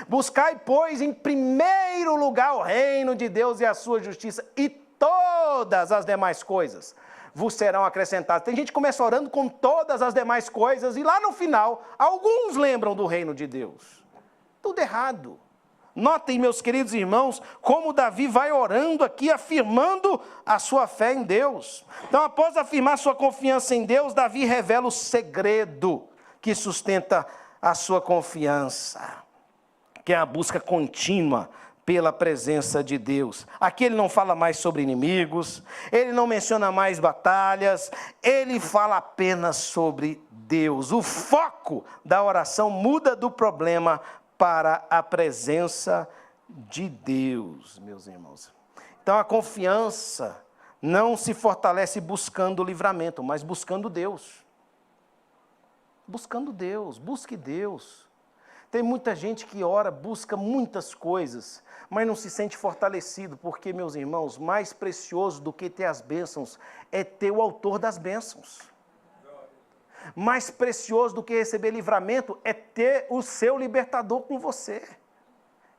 Buscai, pois, em primeiro lugar o reino de Deus e a sua justiça, e todas as demais coisas vos serão acrescentadas. Tem gente que começa orando com todas as demais coisas, e lá no final, alguns lembram do reino de Deus. Tudo errado. Notem, meus queridos irmãos, como Davi vai orando aqui, afirmando a sua fé em Deus. Então, após afirmar sua confiança em Deus, Davi revela o segredo que sustenta a sua confiança, que é a busca contínua pela presença de Deus. Aqui ele não fala mais sobre inimigos, ele não menciona mais batalhas, ele fala apenas sobre Deus. O foco da oração muda do problema para a presença de Deus, meus irmãos. Então a confiança não se fortalece buscando o livramento, mas buscando Deus. Buscando Deus, busque Deus. Tem muita gente que ora, busca muitas coisas, mas não se sente fortalecido, porque, meus irmãos, mais precioso do que ter as bênçãos é ter o autor das bênçãos. Mais precioso do que receber livramento é ter o seu libertador com você.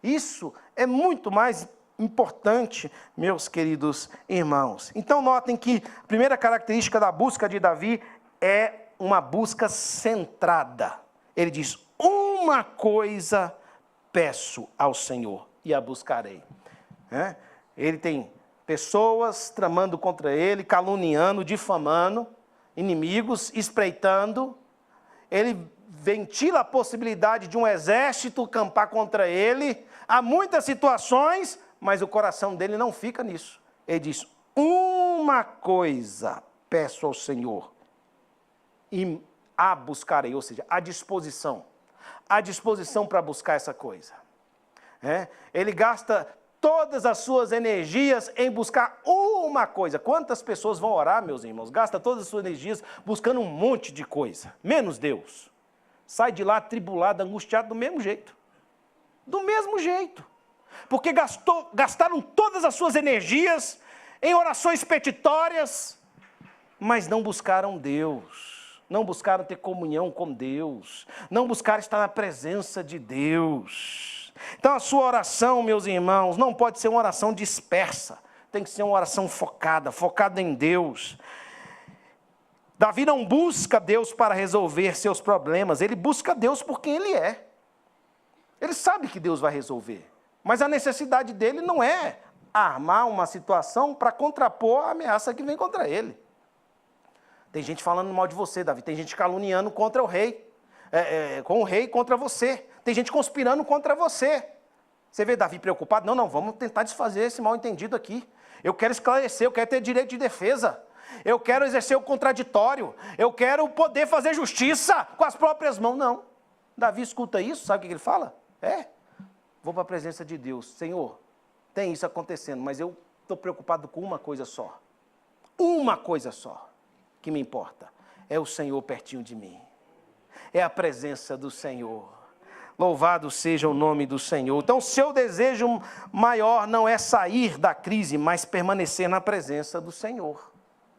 Isso é muito mais importante, meus queridos irmãos. Então notem que a primeira característica da busca de Davi é uma busca centrada. Ele diz, uma coisa peço ao Senhor e a buscarei. Ele tem pessoas tramando contra ele, caluniando, difamando, inimigos, espreitando. Ele ventila a possibilidade de um exército acampar contra ele. Há muitas situações, mas o coração dele não fica nisso. Ele diz, uma coisa peço ao Senhor e a buscarei, ou seja, a disposição para buscar essa coisa. Ele gasta todas as suas energias em buscar uma coisa. Quantas pessoas vão orar, meus irmãos? Gasta todas as suas energias buscando um monte de coisa, menos Deus. Sai de lá atribulado, angustiado do mesmo jeito. Do mesmo jeito. Porque gastaram todas as suas energias em orações petitórias, mas não buscaram Deus. Não buscaram ter comunhão com Deus. Não buscaram estar na presença de Deus. Então a sua oração, meus irmãos, não pode ser uma oração dispersa. Tem que ser uma oração focada em Deus. Davi não busca Deus para resolver seus problemas. Ele busca Deus por quem Ele é. Ele sabe que Deus vai resolver. Mas a necessidade dele não é armar uma situação para contrapor a ameaça que vem contra ele. Tem gente falando mal de você, Davi. Tem gente caluniando contra o rei. Com o rei contra você. Tem gente conspirando contra você. Você vê Davi preocupado? Não, vamos tentar desfazer esse mal-entendido aqui. Eu quero esclarecer, eu quero ter direito de defesa. Eu quero exercer o contraditório. Eu quero poder fazer justiça com as próprias mãos. Não. Davi escuta isso, sabe o que ele fala? Vou para a presença de Deus. Senhor, tem isso acontecendo, mas eu estou preocupado com uma coisa só. Uma coisa só que me importa. É o Senhor pertinho de mim. É a presença do Senhor. Louvado seja o nome do Senhor. Então, seu desejo maior não é sair da crise, mas permanecer na presença do Senhor.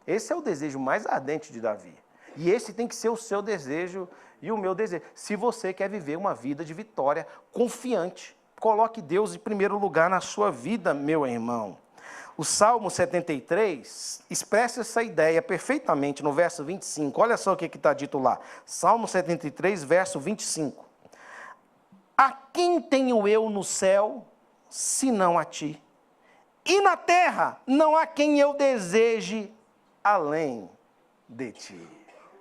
Esse é o desejo mais ardente de Davi. E esse tem que ser o seu desejo e o meu desejo. Se você quer viver uma vida de vitória confiante, coloque Deus em primeiro lugar na sua vida, meu irmão. O Salmo 73 expressa essa ideia perfeitamente no verso 25. Olha só o que está dito lá. Salmo 73, verso 25. A quem tenho eu no céu, senão a ti? E na terra não há quem eu deseje além de ti.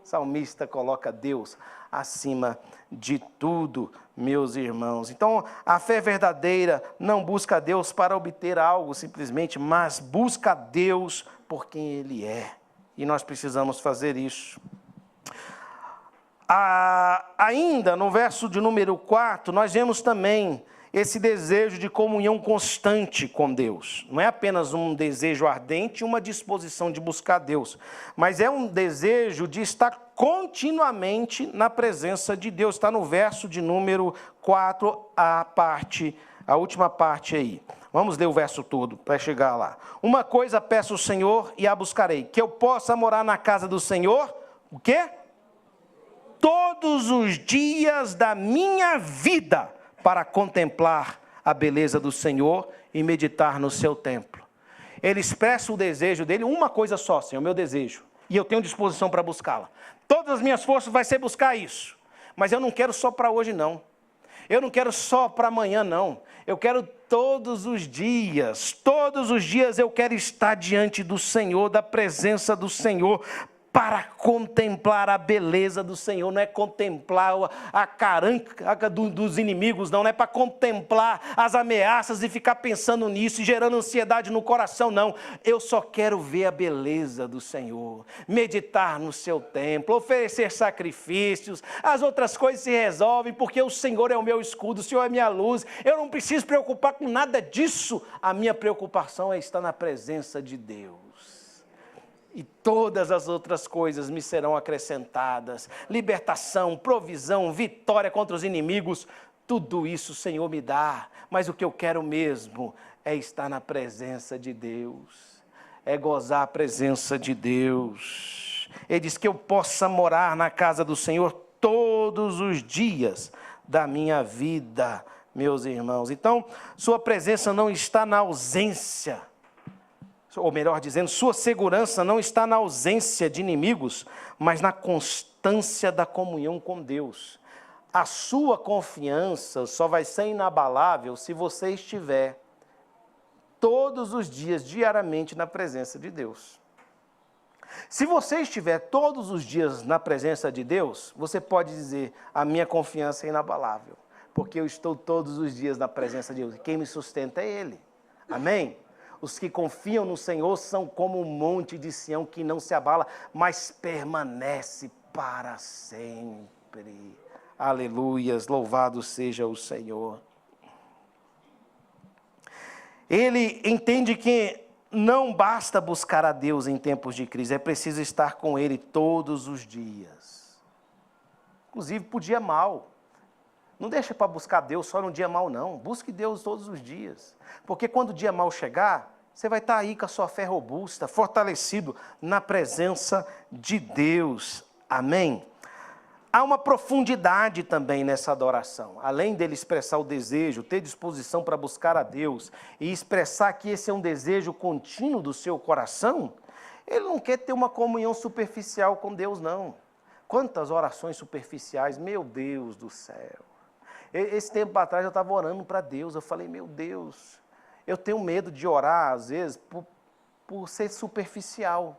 O salmista coloca Deus acima de tudo, meus irmãos. Então, a fé verdadeira não busca Deus para obter algo simplesmente, mas busca Deus por quem Ele é. E nós precisamos fazer isso. Ainda no verso de número 4, nós vemos também esse desejo de comunhão constante com Deus. Não é apenas um desejo ardente, uma disposição de buscar Deus, mas é um desejo de estar continuamente na presença de Deus. Está no verso de número 4, a última parte aí. Vamos ler o verso todo para chegar lá. Uma coisa peço ao Senhor e a buscarei, que eu possa morar na casa do Senhor, o quê? Todos os dias da minha vida, para contemplar a beleza do Senhor e meditar no seu templo. Ele expressa o desejo dele, uma coisa só, Senhor, meu desejo, e eu tenho disposição para buscá-la. Todas as minhas forças vai ser buscar isso, mas eu não quero só para hoje não, eu não quero só para amanhã não, eu quero todos os dias eu quero estar diante do Senhor, da presença do Senhor, para contemplar a beleza do Senhor. Não é contemplar a caranca dos inimigos, não é para contemplar as ameaças e ficar pensando nisso e gerando ansiedade no coração, não. Eu só quero ver a beleza do Senhor, meditar no seu templo, oferecer sacrifícios, as outras coisas se resolvem, porque o Senhor é o meu escudo, o Senhor é a minha luz, eu não preciso preocupar com nada disso, a minha preocupação é estar na presença de Deus. E todas as outras coisas me serão acrescentadas. Libertação, provisão, vitória contra os inimigos. Tudo isso o Senhor me dá, mas o que eu quero mesmo é estar na presença de Deus, é gozar a presença de Deus. Ele diz que eu possa morar na casa do Senhor todos os dias da minha vida, meus irmãos. Então, sua presença não está na ausência, ou melhor dizendo, sua segurança não está na ausência de inimigos, mas na constância da comunhão com Deus. A sua confiança só vai ser inabalável se você estiver todos os dias, diariamente, na presença de Deus. Se você estiver todos os dias na presença de Deus, você pode dizer, a minha confiança é inabalável, porque eu estou todos os dias na presença de Deus. Quem me sustenta é Ele. Amém? Os que confiam no Senhor são como um monte de Sião que não se abala, mas permanece para sempre. Aleluias, louvado seja o Senhor. Ele entende que não basta buscar a Deus em tempos de crise, é preciso estar com Ele todos os dias. Inclusive por dia mau. Não deixa para buscar Deus só no dia mau, não. Busque Deus todos os dias. Porque quando o dia mau chegar, você vai estar aí com a sua fé robusta, fortalecido na presença de Deus. Amém? Há uma profundidade também nessa adoração. Além dele expressar o desejo, ter disposição para buscar a Deus e expressar que esse é um desejo contínuo do seu coração, ele não quer ter uma comunhão superficial com Deus, não. Quantas orações superficiais, meu Deus do céu. Esse tempo atrás eu estava orando para Deus, eu falei, meu Deus, eu tenho medo de orar, às vezes, por ser superficial.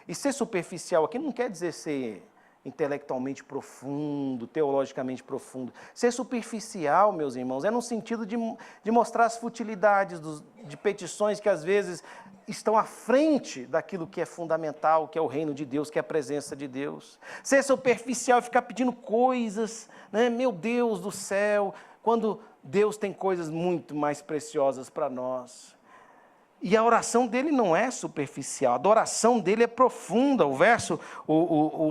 E ser superficial aqui não quer dizer ser intelectualmente profundo, teologicamente profundo. Ser superficial, meus irmãos, é no sentido de mostrar as futilidades de petições que às vezes estão à frente daquilo que é fundamental, que é o reino de Deus, que é a presença de Deus. Ser superficial é ficar pedindo coisas, né? Meu Deus do céu, quando Deus tem coisas muito mais preciosas para nós. E a oração dele não é superficial, a adoração dele é profunda.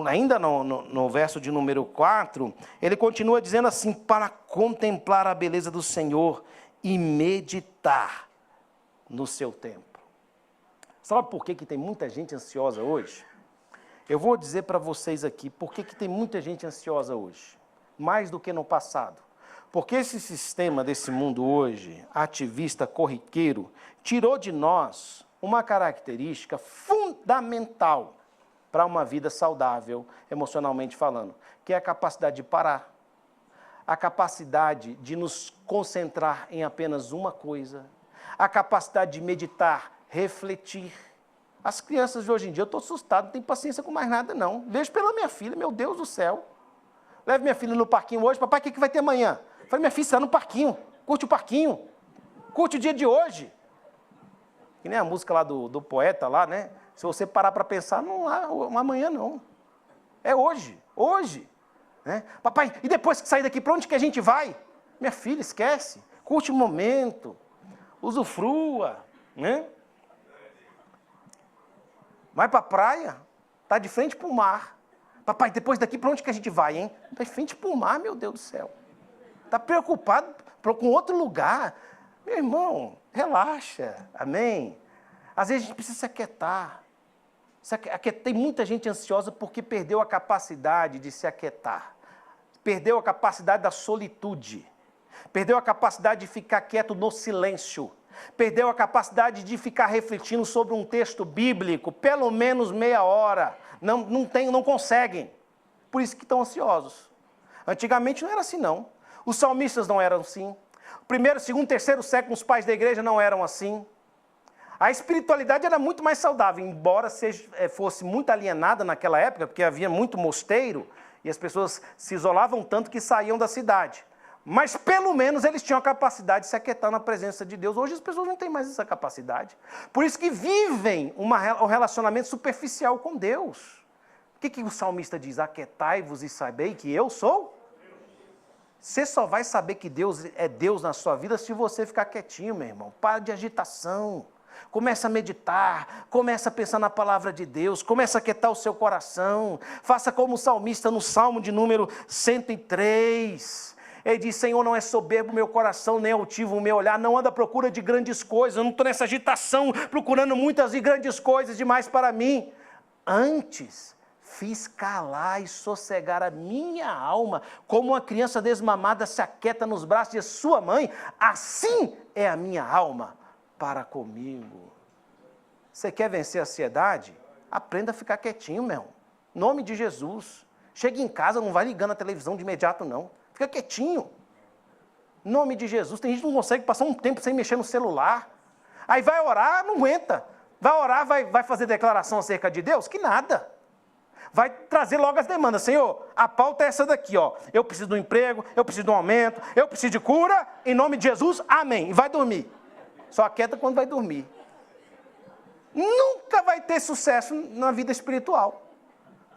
Ainda no verso de número 4, ele continua dizendo assim, para contemplar a beleza do Senhor e meditar no seu templo. Sabe por que tem muita gente ansiosa hoje? Eu vou dizer para vocês aqui, por que tem muita gente ansiosa hoje? Mais do que no passado. Porque esse sistema desse mundo hoje, ativista, corriqueiro, tirou de nós uma característica fundamental para uma vida saudável, emocionalmente falando, que é a capacidade de parar, a capacidade de nos concentrar em apenas uma coisa, a capacidade de meditar, refletir. As crianças de hoje em dia, eu estou assustado, não tenho paciência com mais nada não. Vejo pela minha filha, meu Deus do céu. Leve minha filha no parquinho hoje, papai, o que vai ter amanhã? Falei, minha filha, você está no parquinho, curte o parquinho, curte o dia de hoje. Que nem a música lá do poeta lá, né? Se você parar para pensar, não há amanhã não. É hoje, hoje. Né? Papai, e depois que sair daqui, para onde que a gente vai? Minha filha, esquece, curte o momento, usufrua, né? Vai para a praia, está de frente para o mar. Papai, depois daqui, para onde que a gente vai, hein? Está de frente para o mar, meu Deus do céu. Está preocupado com outro lugar. Meu irmão, relaxa, amém? Às vezes a gente precisa se aquietar. Tem muita gente ansiosa porque perdeu a capacidade de se aquietar. Perdeu a capacidade da solitude. Perdeu a capacidade de ficar quieto no silêncio. Perdeu a capacidade de ficar refletindo sobre um texto bíblico, pelo menos meia hora. Não conseguem. Por isso que estão ansiosos. Antigamente não era assim, não. Os salmistas não eram assim. Primeiro, segundo, terceiro século, os pais da igreja não eram assim. A espiritualidade era muito mais saudável, embora fosse muito alienada naquela época, porque havia muito mosteiro, e as pessoas se isolavam tanto que saíam da cidade. Mas pelo menos eles tinham a capacidade de se aquietar na presença de Deus. Hoje as pessoas não têm mais essa capacidade. Por isso que vivem um relacionamento superficial com Deus. O que o salmista diz? Aquietai-vos e sabei que eu sou? Você só vai saber que Deus é Deus na sua vida se você ficar quietinho, meu irmão. Para de agitação. Começa a meditar, começa a pensar na palavra de Deus, começa a aquietar o seu coração. Faça como o salmista no Salmo de número 103. Ele diz, Senhor, não é soberbo o meu coração, nem altivo o meu olhar, não anda à procura de grandes coisas, eu não estou nessa agitação, procurando muitas e grandes coisas demais para mim. Antes, fiz calar e sossegar a minha alma, como uma criança desmamada se aquieta nos braços de sua mãe, assim é a minha alma para comigo. Você quer vencer a ansiedade? Aprenda a ficar quietinho, meu. Em nome de Jesus. Chega em casa, não vai ligando a televisão de imediato, não. Fica quietinho. Em nome de Jesus. Tem gente que não consegue passar um tempo sem mexer no celular. Aí vai orar, não aguenta. Vai orar, vai fazer declaração acerca de Deus? Que nada. Vai trazer logo as demandas. Senhor, a pauta é essa daqui, ó. Eu preciso de um emprego, eu preciso de um aumento, eu preciso de cura. Em nome de Jesus, amém. E vai dormir. Só aquieta quando vai dormir. Nunca vai ter sucesso na vida espiritual.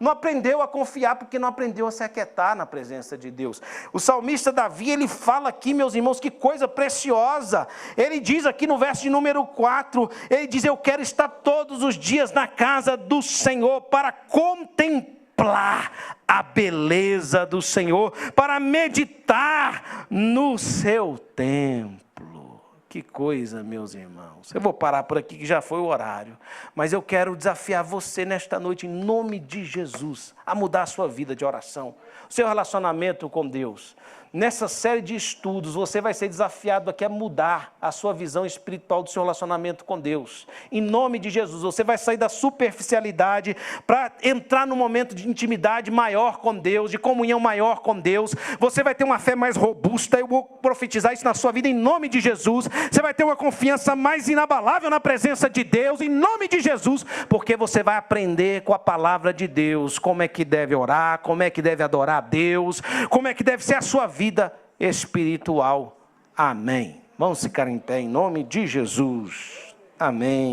Não aprendeu a confiar porque não aprendeu a se aquietar na presença de Deus. O salmista Davi, ele fala aqui, meus irmãos, que coisa preciosa. Ele diz aqui no verso de número 4, ele diz, eu quero estar todos os dias na casa do Senhor para contemplar a beleza do Senhor, para meditar no seu templo. Que coisa, meus irmãos. Eu vou parar por aqui que já foi o horário. Mas eu quero desafiar você nesta noite, em nome de Jesus, a mudar a sua vida de oração, o seu relacionamento com Deus. Nessa série de estudos, você vai ser desafiado aqui a mudar a sua visão espiritual do seu relacionamento com Deus. Em nome de Jesus, você vai sair da superficialidade para entrar num momento de intimidade maior com Deus, de comunhão maior com Deus. Você vai ter uma fé mais robusta, eu vou profetizar isso na sua vida em nome de Jesus. Você vai ter uma confiança mais inabalável na presença de Deus, em nome de Jesus, porque você vai aprender com a palavra de Deus, como é que deve orar, como é que deve adorar a Deus, como é que deve ser a sua vida espiritual. Amém. Vamos ficar em pé em nome de Jesus. Amém.